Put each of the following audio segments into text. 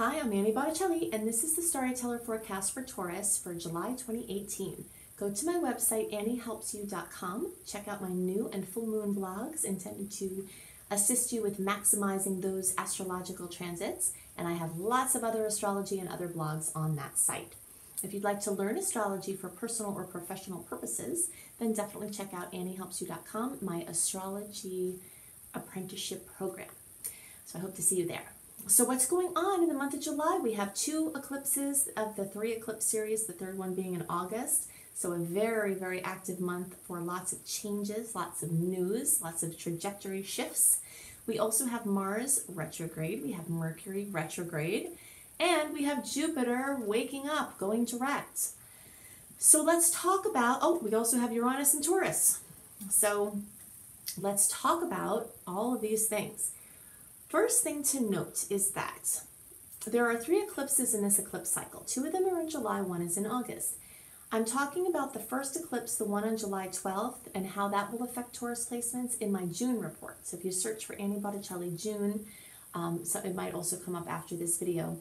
Hi, I'm Annie Botticelli, and this is the Storyteller Forecast for Taurus for July 2018. Go to my website, anniehelpsyou.com. Check out my new and full moon blogs intended to assist you with maximizing those astrological transits, and I have lots of other astrology and other blogs on that site. If you'd like to learn astrology for personal or professional purposes, then definitely check out anniehelpsyou.com, my astrology apprenticeship program. So I hope to see you there. So what's going on in the month of July? We have 2 eclipses of the 3 eclipse series, the third one being in August. So a very, very active month for lots of changes, lots of news, lots of trajectory shifts. We also have Mars retrograde, we have Mercury retrograde, and we have Jupiter waking up, going direct. So let's talk about, we also have Uranus and Taurus. So let's talk about all of these things. First thing to note is that there are 3 eclipses in this eclipse cycle. 2 of them are in July, 1 is in August. I'm talking about the first eclipse, the one on July 12th, and how that will affect Taurus placements in my June report. So if you search for Annie Botticelli June, so it might also come up after this video,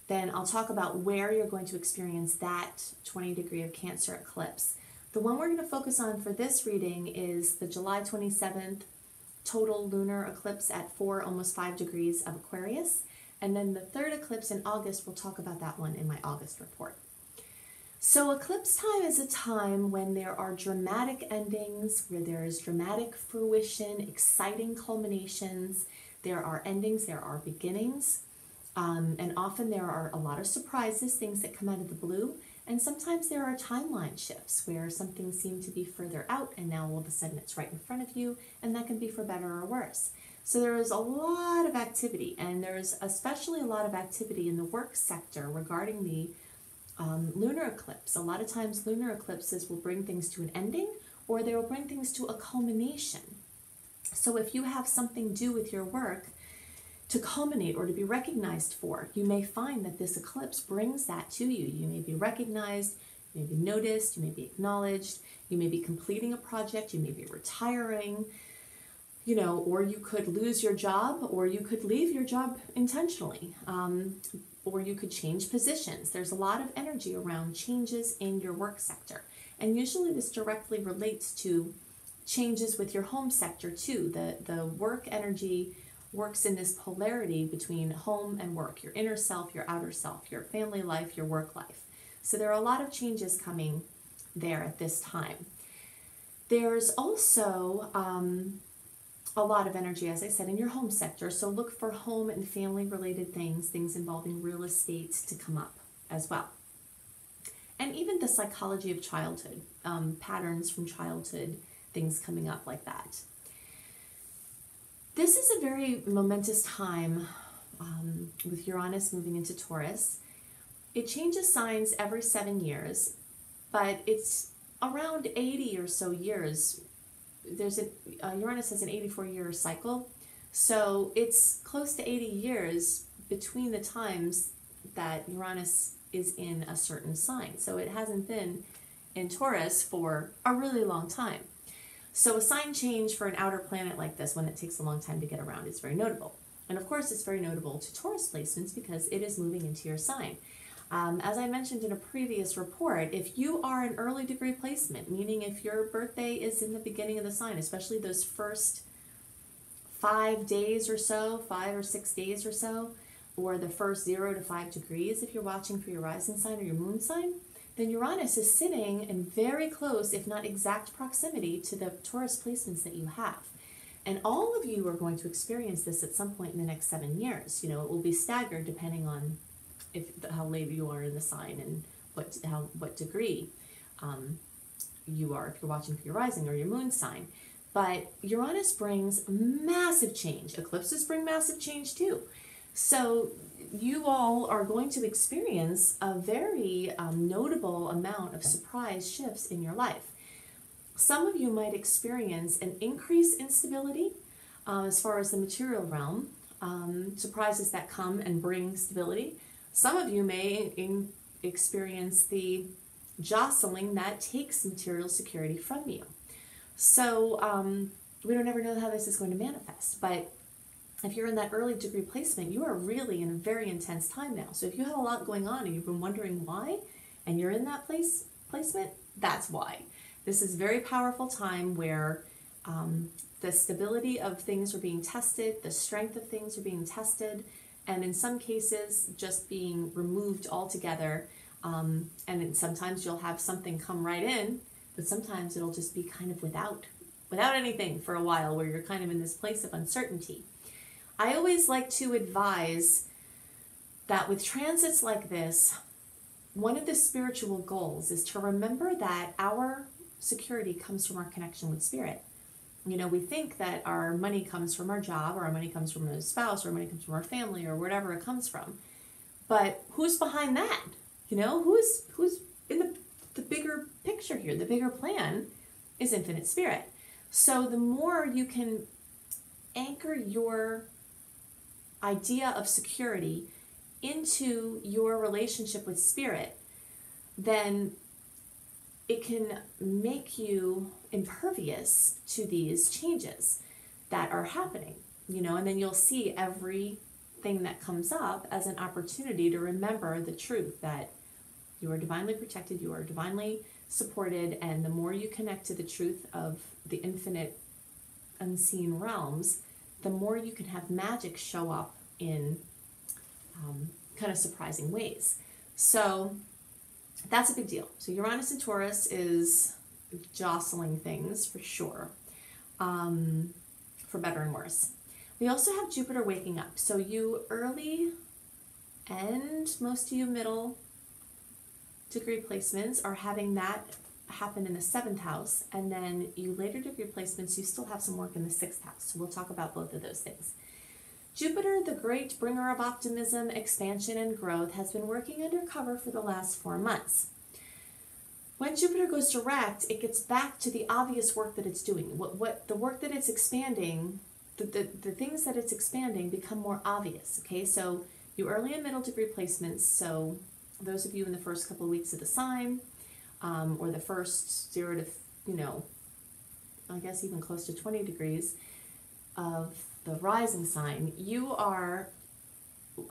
then I'll talk about where you're going to experience that 20 degree of Cancer eclipse. The one we're going to focus on for this reading is the July 27th total lunar eclipse at 4, almost 5 degrees of Aquarius. And then the third eclipse in August, we'll talk about that one in my August report. So eclipse time is a time when there are dramatic endings, where there is dramatic fruition, exciting culminations. There are endings, there are beginnings, and often there are a lot of surprises, things that come out of the blue. And sometimes there are timeline shifts where something seemed to be further out and now all of a sudden it's right in front of you, and that can be for better or worse. So there is a lot of activity, and there's especially a lot of activity in the work sector regarding the lunar eclipse. A lot of times lunar eclipses will bring things to an ending, or they will bring things to a culmination. So if you have something due with your work to culminate or to be recognized for, you may find that this eclipse brings that to you. You may be recognized, you may be noticed, you may be acknowledged, you may be completing a project, you may be retiring, you know, or you could lose your job, or you could leave your job intentionally, or you could change positions. There's a lot of energy around changes in your work sector. And usually this directly relates to changes with your home sector too. The work energy works in this polarity between home and work, your inner self, your outer self, your family life, your work life. So there are a lot of changes coming there at this time. There's also a lot of energy, as I said, in your home sector. So look for home and family related things, things involving real estate to come up as well. And even the psychology of childhood, patterns from childhood, things coming up like that. This is a very momentous time with Uranus moving into Taurus. It changes signs every 7 years, but it's around 80 or so years. Uranus has an 84-year cycle, so it's close to 80 years between the times that Uranus is in a certain sign. So it hasn't been in Taurus for a really long time. So a sign change for an outer planet like this, when it takes a long time to get around, is very notable. And of course, it's very notable to Taurus placements because it is moving into your sign. As I mentioned in a previous report, if you are an early degree placement, meaning if your birthday is in the beginning of the sign, especially those first 5 days or so, 5 or 6 days or so, or the first 0 to 5 degrees, if you're watching for your rising sign or your moon sign, then Uranus is sitting in very close, if not exact proximity to the Taurus placements that you have. And all of you are going to experience this at some point in the next 7 years. You know, it will be staggered depending on how late you are in the sign and what degree you are, if you're watching for your rising or your moon sign. But Uranus brings massive change. Eclipses bring massive change too. So you all are going to experience a very notable amount of surprise shifts in your life. Some of you might experience an increase in stability as far as the material realm, surprises that come and bring stability. Some of you may experience the jostling that takes material security from you. So we don't ever know how this is going to manifest, but if you're in that early degree placement, you are really in a very intense time now. So if you have a lot going on and you've been wondering why, and you're in that placement, that's why. This is a very powerful time where the stability of things are being tested, the strength of things are being tested, and in some cases just being removed altogether. And then sometimes you'll have something come right in, but sometimes it'll just be kind of without anything for a while, where you're kind of in this place of uncertainty. I always like to advise that with transits like this, one of the spiritual goals is to remember that our security comes from our connection with spirit. You know, we think that our money comes from our job, or our money comes from a spouse, or our money comes from our family, or wherever it comes from. But who's behind that? You know, who's in the bigger picture here? The bigger plan is infinite spirit. So the more you can anchor your idea of security into your relationship with spirit, then it can make you impervious to these changes that are happening, you know, and then you'll see everything that comes up as an opportunity to remember the truth that you are divinely protected, you are divinely supported, and the more you connect to the truth of the infinite unseen realms, the more you can have magic show up in kind of surprising ways. So that's a big deal. So Uranus and Taurus is jostling things for sure, for better and worse. We also have Jupiter waking up. So you early and most of you middle degree placements are having that happen in the 7th house, and then you later degree placements, you still have some work in the 6th house. So we'll talk about both of those things. Jupiter, the great bringer of optimism, expansion, and growth, has been working undercover for the last 4 months. When Jupiter goes direct, it gets back to the obvious work that it's doing. What the work that it's expanding, the things that it's expanding become more obvious, okay? So you early and middle degree placements, so those of you in the first couple of weeks of the sign, or the first 0 to, you know, I guess even close to 20 degrees of the rising sign, you are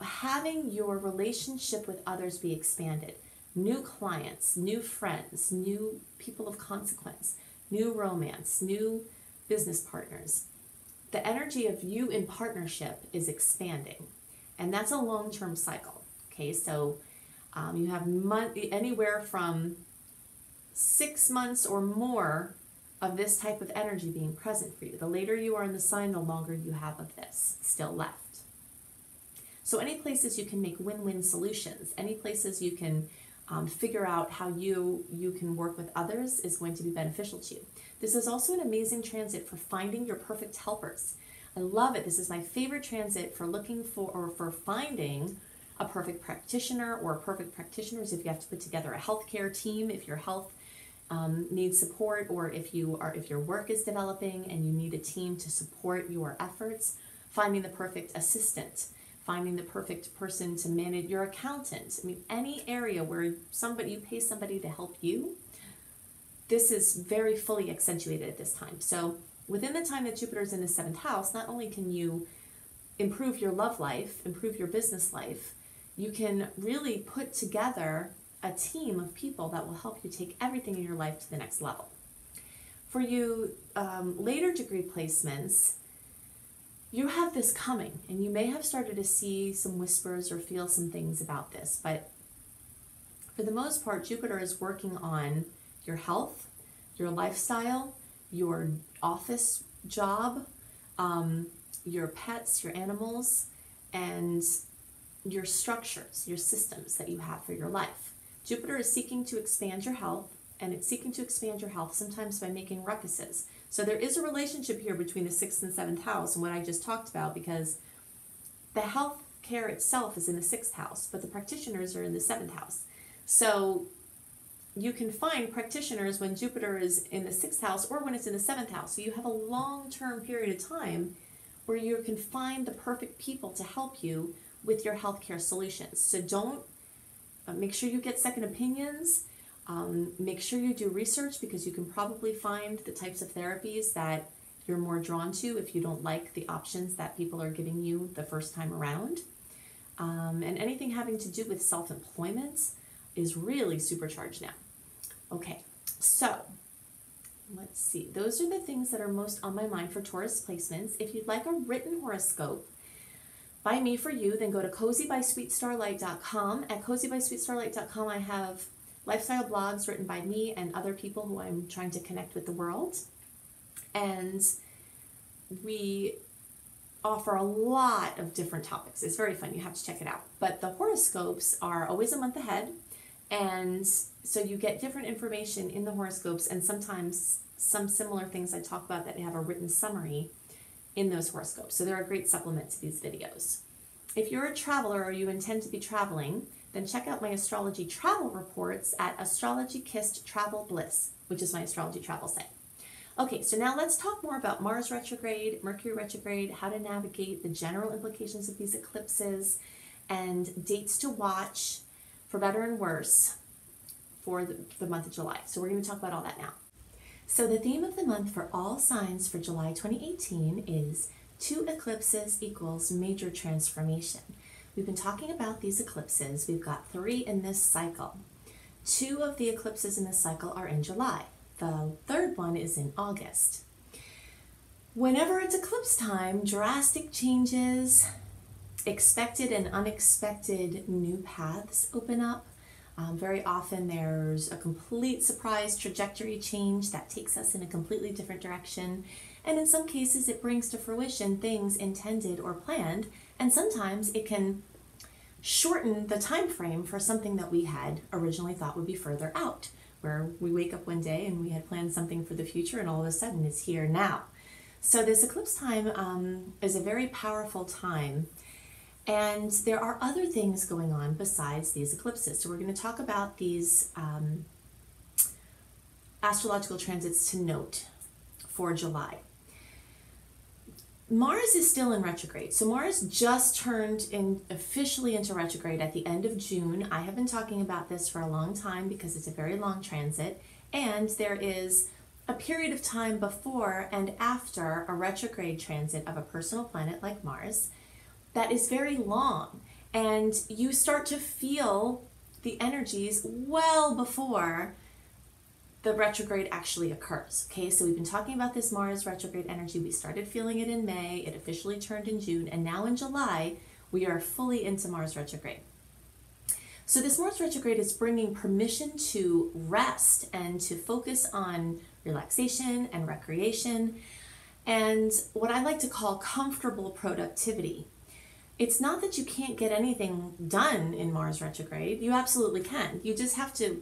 having your relationship with others be expanded. New clients, new friends, new people of consequence, new romance, new business partners. The energy of you in partnership is expanding, and that's a long-term cycle, okay? So you have anywhere from 6 months or more of this type of energy being present for you. The later you are in the sign, the longer you have of this still left. So any places you can make win-win solutions, any places you can figure out how you can work with others is going to be beneficial to you. This is also an amazing transit for finding your perfect helpers. I love it. This is my favorite transit for looking for, or for finding a perfect practitioner, or perfect practitioners if you have to put together a healthcare team, if your health needs support, or if your work is developing and you need a team to support your efforts. Finding the perfect assistant, finding the perfect person to manage your accountant. I mean, any area where you pay somebody to help you, this is very fully accentuated at this time. So within the time that Jupiter is in the 7th house, not only can you improve your love life, improve your business life, you can really put together a team of people that will help you take everything in your life to the next level. For you later degree placements, you have this coming, and you may have started to see some whispers or feel some things about this, but for the most part, Jupiter is working on your health, your lifestyle, your office job, your pets, your animals, and your structures, your systems that you have for your life. Jupiter is seeking to expand your health, and it's seeking to expand your health sometimes by making ruckuses. So there is a relationship here between the 6th and 7th house and what I just talked about, because the health care itself is in the 6th house, but the practitioners are in the 7th house. So you can find practitioners when Jupiter is in the 6th house or when it's in the 7th house. So you have a long-term period of time where you can find the perfect people to help you with your healthcare solutions. So don't make sure you get second opinions. Make sure you do research, because you can probably find the types of therapies that you're more drawn to if you don't like the options that people are giving you the first time around. And anything having to do with self-employment is really supercharged now. Okay, so let's see. Those are the things that are most on my mind for Taurus placements. If you'd like a written horoscope by me for you, then go to cozybysweetstarlight.com. At cozybysweetstarlight.com, I have lifestyle blogs written by me and other people who I'm trying to connect with the world. And we offer a lot of different topics. It's very fun. You have to check it out. But the horoscopes are always a month ahead. And so you get different information in the horoscopes, and sometimes some similar things I talk about that have a written summary in those horoscopes. So they're a great supplement to these videos. If you're a traveler or you intend to be traveling, then check out my astrology travel reports at Astrology Kissed Travel Bliss, which is my astrology travel site. Okay, so now let's talk more about Mars retrograde, Mercury retrograde, how to navigate the general implications of these eclipses, and dates to watch for better and worse for the month of July. So we're going to talk about all that now. So the theme of the month for all signs for July 2018 is 2 eclipses equals major transformation. We've been talking about these eclipses. We've got 3 in this cycle. 2 of the eclipses in this cycle are in July. The 3rd one is in August. Whenever it's eclipse time, drastic changes, expected and unexpected new paths open up. Very often there's a complete surprise trajectory change that takes us in a completely different direction. And in some cases it brings to fruition things intended or planned. And sometimes it can shorten the time frame for something that we had originally thought would be further out, where we wake up one day and we had planned something for the future and all of a sudden it's here now. So this eclipse time is a very powerful time. And there are other things going on besides these eclipses. So we're going to talk about these astrological transits to note for July. Mars is still in retrograde. So Mars just turned officially into retrograde at the end of June. I have been talking about this for a long time because it's a very long transit. And there is a period of time before and after a retrograde transit of a personal planet like Mars that is very long, and you start to feel the energies well before the retrograde actually occurs. Okay, so we've been talking about this Mars retrograde energy. We started feeling it in May, it officially turned in June, and now in July, we are fully into Mars retrograde. So this Mars retrograde is bringing permission to rest and to focus on relaxation and recreation, and what I like to call comfortable productivity. It's not that you can't get anything done in Mars retrograde. You absolutely can. You just have to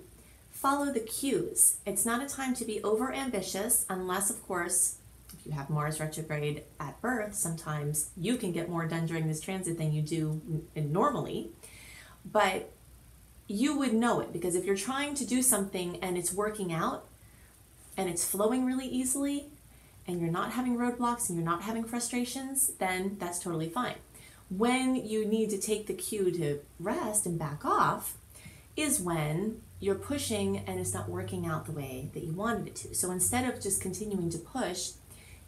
follow the cues. It's not a time to be over-ambitious unless, of course, if you have Mars retrograde at birth, sometimes you can get more done during this transit than you do normally. But you would know it, because if you're trying to do something and it's working out and it's flowing really easily and you're not having roadblocks and you're not having frustrations, then that's totally fine. When you need to take the cue to rest and back off is when you're pushing and it's not working out the way that you wanted it to. So instead of just continuing to push,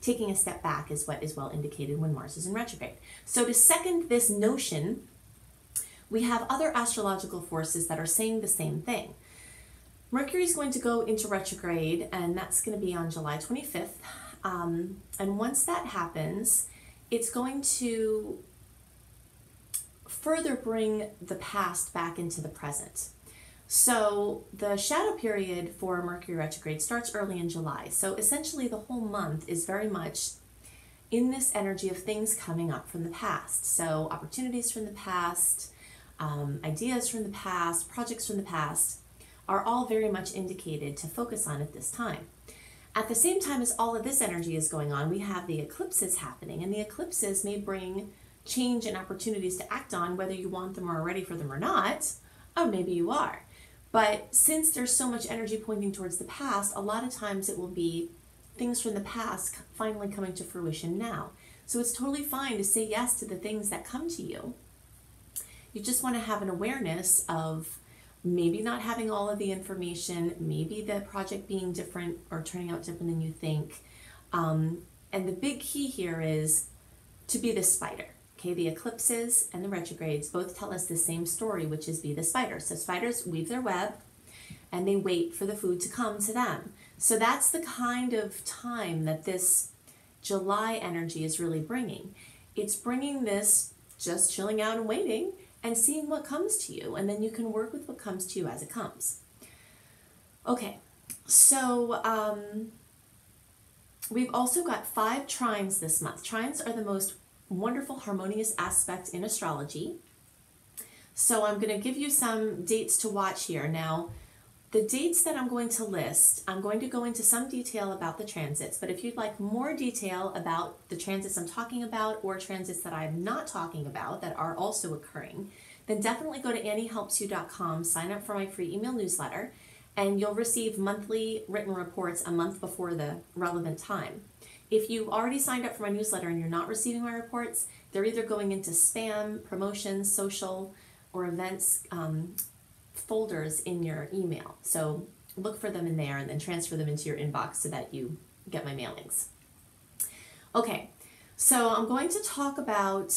taking a step back is what is well indicated when Mars is in retrograde. So to second this notion, we have other astrological forces that are saying the same thing. Mercury is going to go into retrograde, and that's going to be on July 25th. And once that happens, it's going to further bring the past back into the present. So the shadow period for Mercury retrograde starts early in July. So essentially the whole month is very much in this energy of things coming up from the past. So opportunities from the past, ideas from the past, projects from the past are all very much indicated to focus on at this time. At the same time as all of this energy is going on, we have the eclipses happening, and the eclipses may bring change and opportunities to act on, whether you want them or are ready for them or not, or maybe you are. But since there's so much energy pointing towards the past, a lot of times it will be things from the past finally coming to fruition now. So it's totally fine to say yes to the things that come to you. You just want to have an awareness of maybe not having all of the information, maybe the project being different or turning out different than you think. And the big key here is to be the spider. Okay, the eclipses and the retrogrades both tell us the same story, which is be the spider. So spiders weave their web and they wait for the food to come to them. So that's the kind of time that this July energy is really bringing. It's bringing this just chilling out and waiting and seeing what comes to you, and then you can work with what comes to you as it comes. Okay, so we've also got 5 trines this month. Trines are the most wonderful harmonious aspect in astrology. So I'm going to give you some dates to watch here. Now, the dates that I'm going to list, I'm going to go into some detail about the transits, but if you'd like more detail about the transits I'm talking about or transits that I'm not talking about that are also occurring, then definitely go to anniehelpsyou.com, sign up for my free email newsletter, and you'll receive monthly written reports a month before the relevant time. If you've already signed up for my newsletter and you're not receiving my reports, they're either going into spam, promotions, social, or events folders in your email. So look for them in there and then transfer them into your inbox so that you get my mailings. Okay, so I'm going to talk about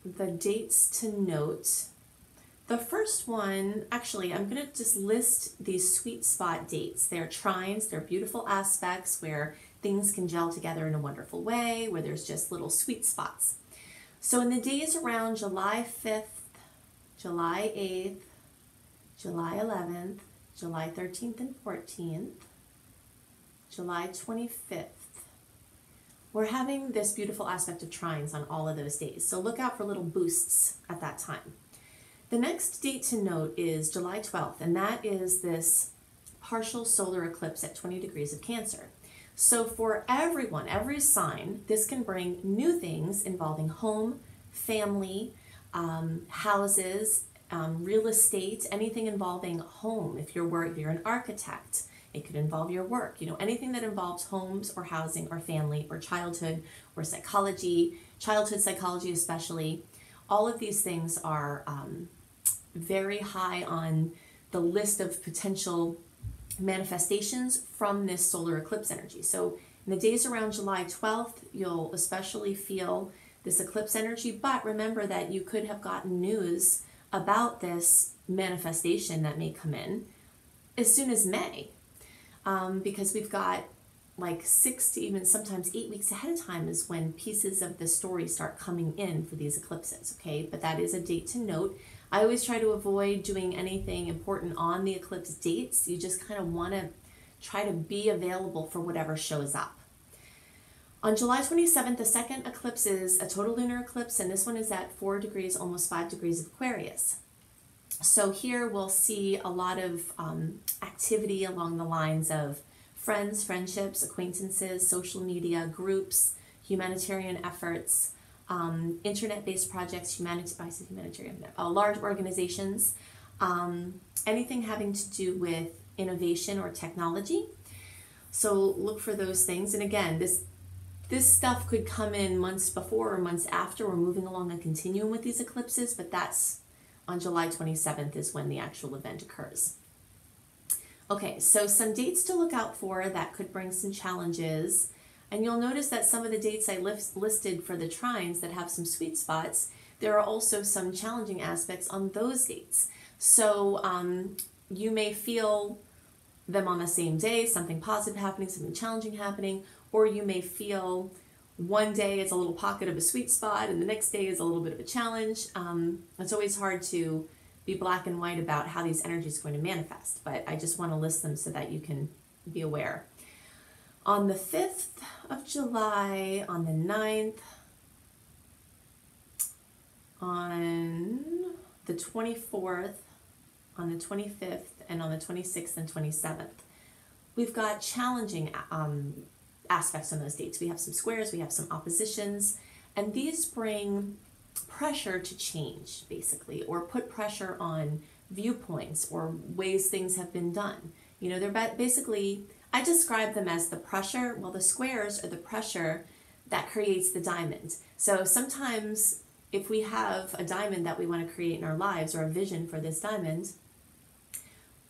the dates to note. The first one, actually, I'm going to just list these sweet spot dates. They're trines, they're beautiful aspects where things can gel together in a wonderful way, where there's just little sweet spots. So in the days around July 5th, July 8th, July 11th, July 13th and 14th, July 25th, we're having this beautiful aspect of trines on all of those days. So look out for little boosts at that time. The next date to note is July 12th, and that is this partial solar eclipse at 20 degrees of Cancer. So for everyone, every sign, this can bring new things involving home, family, houses, real estate, anything involving home. If you're an architect, it could involve your work. You know, anything that involves homes or housing or family or childhood or psychology, childhood psychology especially. All of these things are very high on the list of potential manifestations from this solar eclipse energy. So in the days around July 12th, you'll especially feel this eclipse energy, but remember that you could have gotten news about this manifestation that may come in as soon as May, because we've got like 6 to even sometimes 8 weeks ahead of time is when pieces of the story start coming in for these eclipses, okay? But that is a date to note. I always try to avoid doing anything important on the eclipse dates. You just kind of want to try to be available for whatever shows up. On July 27th, the second eclipse is a total lunar eclipse, and this one is at 4 degrees, almost 5 degrees of Aquarius. So here we'll see a lot of activity along the lines of friends, friendships, acquaintances, social media, groups, humanitarian efforts, internet-based projects, large organizations, anything having to do with innovation or technology. So look for those things. And again, this stuff could come in months before or months after. We're moving along a continuum with these eclipses, but that's on July 27th is when the actual event occurs. Okay, so some dates to look out for that could bring some challenges. And you'll notice that some of the dates I listed for the trines that have some sweet spots, there are also some challenging aspects on those dates. So you may feel them on the same day, something positive happening, something challenging happening, or you may feel one day it's a little pocket of a sweet spot and the next day is a little bit of a challenge. It's always hard to be black and white about how these energies are going to manifest, but I just want to list them so that you can be aware. On the 5th of July, on the 9th, on the 24th, on the 25th, and on the 26th and 27th, we've got challenging aspects on those dates. We have some squares, we have some oppositions, and these bring pressure to change, basically, or put pressure on viewpoints or ways things have been done. You know, they're basically, I describe them as the pressure. Well, the squares are the pressure that creates the diamond. So sometimes if we have a diamond that we want to create in our lives or a vision for this diamond,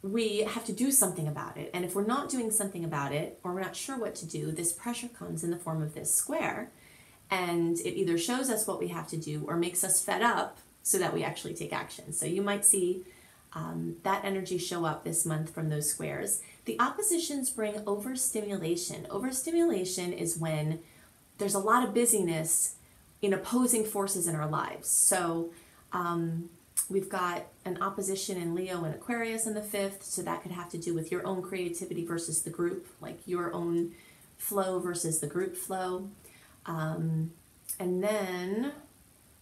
we have to do something about it. And if we're not doing something about it, or we're not sure what to do, this pressure comes in the form of this square. And it either shows us what we have to do or makes us fed up so that we actually take action. So you might see that energy show up this month from those squares. The oppositions bring overstimulation. Overstimulation is when there's a lot of busyness in opposing forces in our lives. So we've got an opposition in Leo and Aquarius in the 5th, so that could have to do with your own creativity versus the group, like your own flow versus the group flow. And then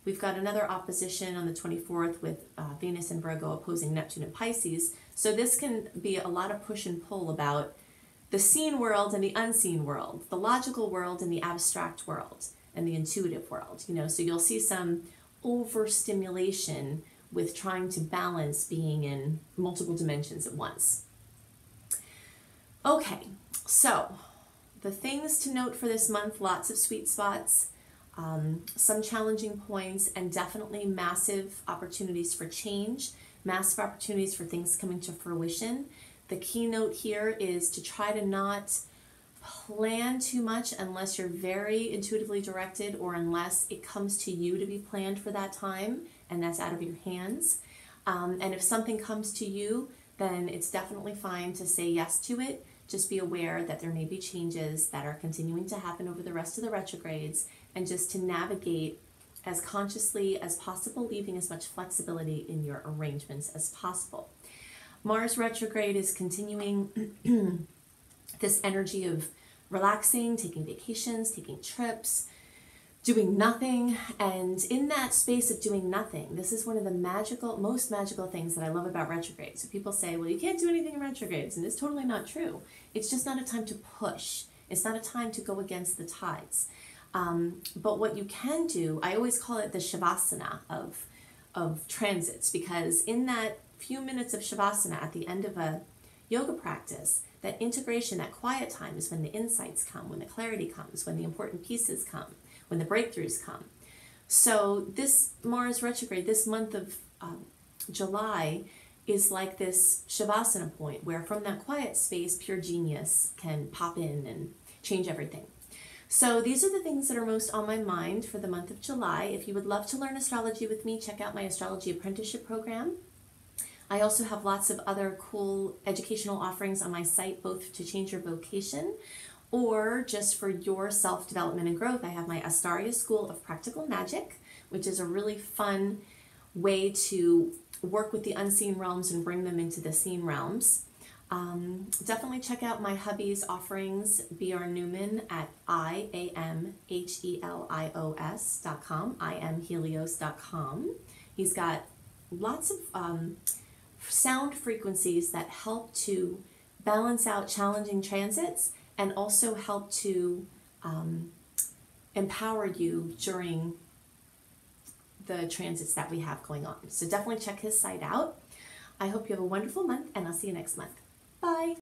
we've got another opposition on the 24th with Venus and Virgo opposing Neptune and Pisces. So this can be a lot of push and pull about the seen world and the unseen world, the logical world and the abstract world, and the intuitive world. You know, so you'll see some overstimulation with trying to balance being in multiple dimensions at once. Okay, so the things to note for this month: lots of sweet spots, some challenging points, and definitely massive opportunities for change, massive opportunities for things coming to fruition. The keynote here is to try to not plan too much unless you're very intuitively directed, or unless it comes to you to be planned for that time and that's out of your hands. And if something comes to you, then it's definitely fine to say yes to it. Just be aware that there may be changes that are continuing to happen over the rest of the retrogrades, and just to navigate as consciously as possible, leaving as much flexibility in your arrangements as possible. Mars retrograde is continuing this energy of relaxing, taking vacations, taking trips, doing nothing. And in that space of doing nothing, this is one of the most magical things that I love about retrograde. So people say, well, you can't do anything in retrogrades, and it's totally not true. It's just not a time to push. It's not a time to go against the tides. But what you can do, I always call it the shavasana of transits, because in that few minutes of shavasana at the end of a yoga practice, that integration, that quiet time, is when the insights come, when the clarity comes, when the important pieces come, when the breakthroughs come. So this Mars retrograde, this month of July, is like this shavasana point where from that quiet space, pure genius can pop in and change everything. So these are the things that are most on my mind for the month of July. If you would love to learn astrology with me, check out my astrology apprenticeship program. I also have lots of other cool educational offerings on my site, both to change your vocation or just for your self-development and growth. I have my Astaria School of Practical Magic, which is a really fun way to work with the unseen realms and bring them into the seen realms. Definitely check out my hubby's offerings, B.R. Newman, at IamHelios.com, IamHelios.com. He's got lots of sound frequencies that help to balance out challenging transits and also help to empower you during the transits that we have going on. So definitely check his site out. I hope you have a wonderful month, and I'll see you next month. Bye.